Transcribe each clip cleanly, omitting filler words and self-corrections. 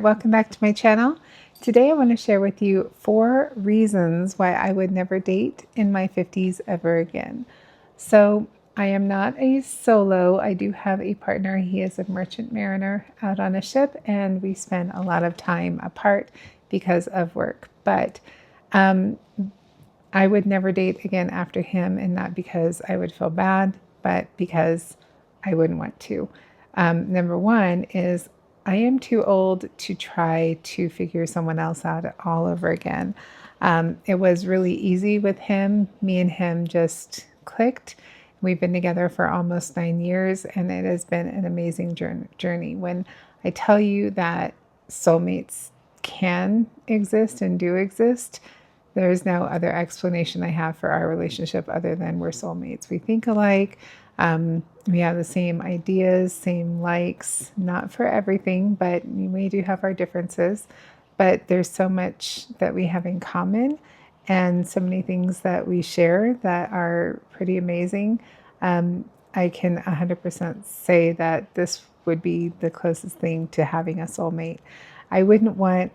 Welcome back to my channel. Today I want to share with you 4 reasons why I would never date in my 50s ever again. So I am not a solo. I do have a partner. He is a merchant mariner out on a ship, and we spend a lot of time apart because of work. But I would never date again after him, and not because I would feel bad, but because I wouldn't want to. Number one is I am too old to try to figure someone else out all over again. It was really easy with him. Me and him just clicked. We've been together for almost 9 years, and it has been an amazing journey. When I tell you that soulmates can exist and do exist, there's no other explanation I have for our relationship other than we're soulmates. We think alike. We have the same ideas, same likes, not for everything, but we do have our differences. But there's so much that we have in common and so many things that we share that are pretty amazing. I can 100% say that this would be the closest thing to having a soulmate. I wouldn't want,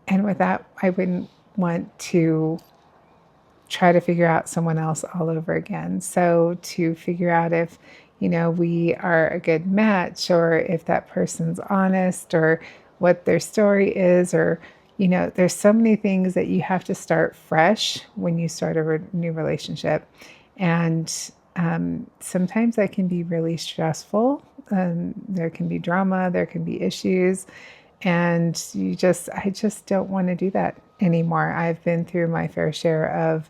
and with that, I wouldn't want to try to figure out someone else all over again. So to figure out if, we are a good match, or if that person's honest, or what their story is, or, there's so many things that you have to start fresh when you start a new relationship. And sometimes that can be really stressful. There can be drama, there can be issues. And I just don't want to do that anymore. I've been through my fair share of,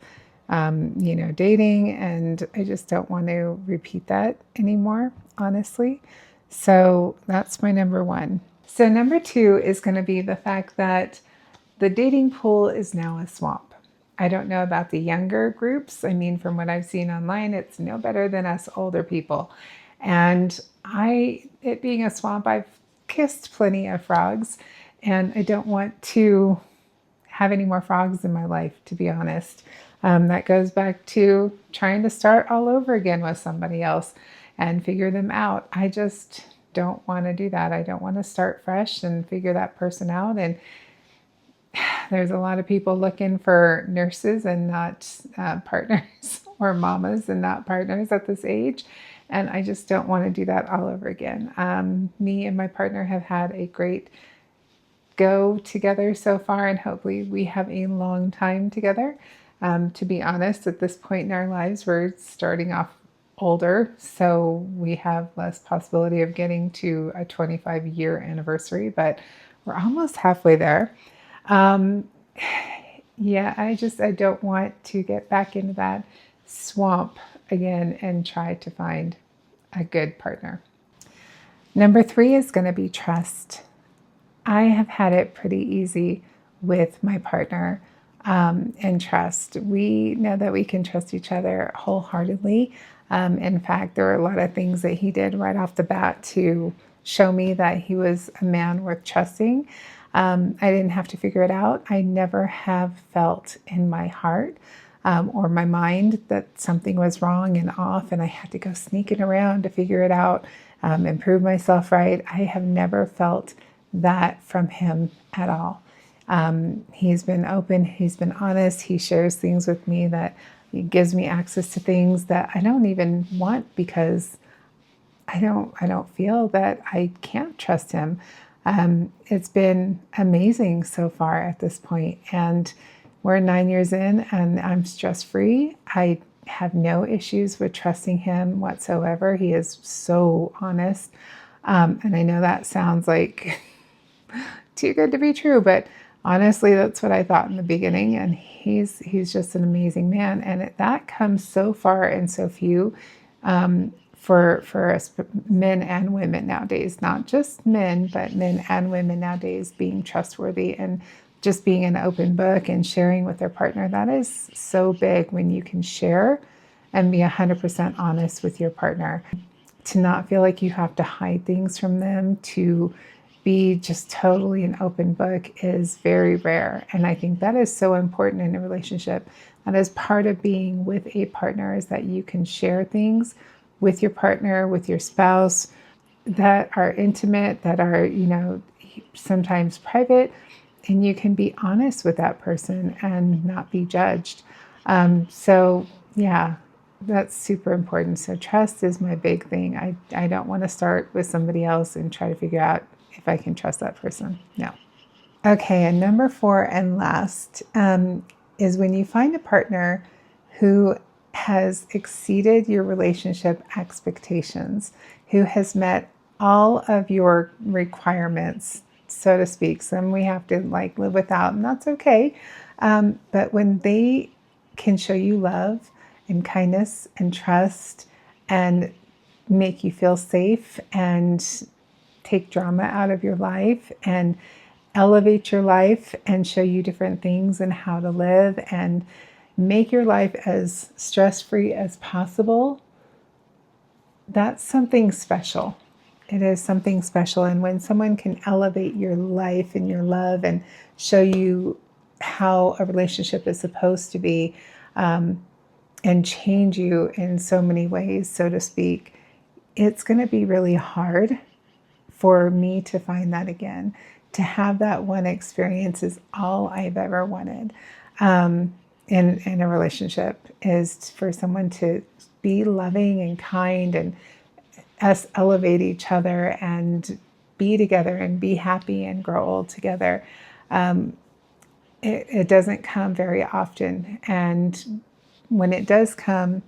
dating, and I just don't want to repeat that anymore, honestly. So that's my number one. So number two is going to be the fact that the dating pool is now a swamp. I don't know about the younger groups. I mean, from what I've seen online, it's no better than us older people. And it being a swamp, I've kissed plenty of frogs, and I don't want to have any more frogs in my life, to be honest. That goes back to trying to start all over again with somebody else and figure them out. I just don't want to do that. I don't want to start fresh and figure that person out. And there's a lot of people looking for nurses and not partners, or mamas and not partners at this age. And I just don't want to do that all over again. Me and my partner have had a great go together so far, and hopefully we have a long time together. To be honest, at this point in our lives, we're starting off older, so we have less possibility of getting to a 25-year anniversary, but we're almost halfway there. Yeah, I don't want to get back into that swamp again and try to find a good partner. Number three is going to be trust. I have had it pretty easy with my partner, and trust. We know that we can trust each other wholeheartedly. In fact, there were a lot of things that he did right off the bat to show me that he was a man worth trusting. I didn't have to figure it out. I never have felt in my heart or my mind that something was wrong and off, and I had to go sneaking around to figure it out and prove myself right. I have never felt that from him at all. He's been open, he's been honest, he shares things with me that he gives me access to things that I don't even want, because I don't feel that I can't trust him. It's been amazing so far at this point, and we're 9 years in, and I'm stress-free. I have no issues with trusting him whatsoever. He is so honest. And I know that sounds like too good to be true, but honestly, that's what I thought in the beginning. And he's just an amazing man. And that comes so far and so few for us men and women nowadays. Not just men, but men and women nowadays being trustworthy and just being an open book and sharing with their partner. That is so big when you can share and be 100% honest with your partner. To not feel like you have to hide things from them, to be just totally an open book, is very rare. And I think that is so important in a relationship. That is part of being with a partner, is that you can share things with your partner, with your spouse, that are intimate, that are, sometimes private, and you can be honest with that person and not be judged. So yeah, that's super important. So trust is my big thing. I don't want to start with somebody else and try to figure out if I can trust that person. No. Okay, and number 4 and last is when you find a partner who has exceeded your relationship expectations, who has met all of your requirements, so to speak. Some we have to like live without, and that's okay. But when they can show you love and kindness and trust and make you feel safe and take drama out of your life and elevate your life and show you different things and how to live and make your life as stress-free as possible, that's something special. It is something special. And when someone can elevate your life and your love and show you how a relationship is supposed to be, and change you in so many ways, so to speak, it's going to be really hard for me to find that again. To have that one experience is all I've ever wanted in a relationship, is for someone to be loving and kind and us elevate each other and be together and be happy and grow old together. It doesn't come very often. And when it does come,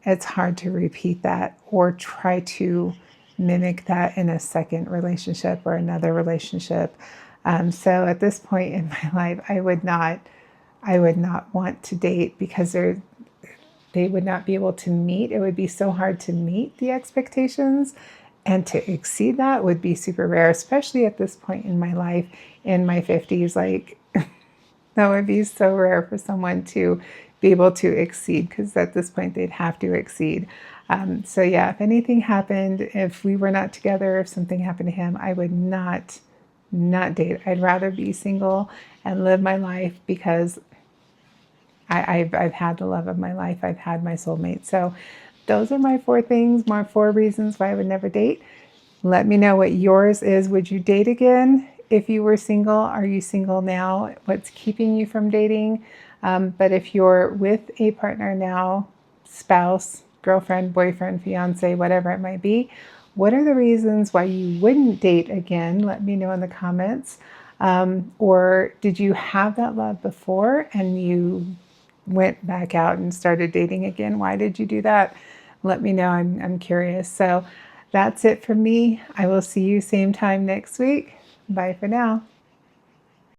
it's hard to repeat that or try to mimic that in a second relationship or another relationship. So at this point in my life, I would not want to date because they would not be able to meet. It would be so hard to meet the expectations, and to exceed that would be super rare, especially at this point in my life, in my 50s. Like, that would be so rare for someone to be able to exceed, because at this point they'd have to exceed. So yeah, if anything happened, if we were not together, if something happened to him, I would not date. I'd rather be single and live my life, because I've had the love of my life. I've had my soulmate. So those are my 4 things, my 4 reasons why I would never date. Let me know what yours is. Would you date again if you were single? Are you single now? What's keeping you from dating? But if you're with a partner now, spouse, girlfriend, boyfriend, fiance, whatever it might be, what are the reasons why you wouldn't date again? Let me know in the comments. Or did you have that love before and you went back out and started dating again? Why did you do that? Let me know. I'm curious. So that's it for me. I will see you same time next week. Bye for now.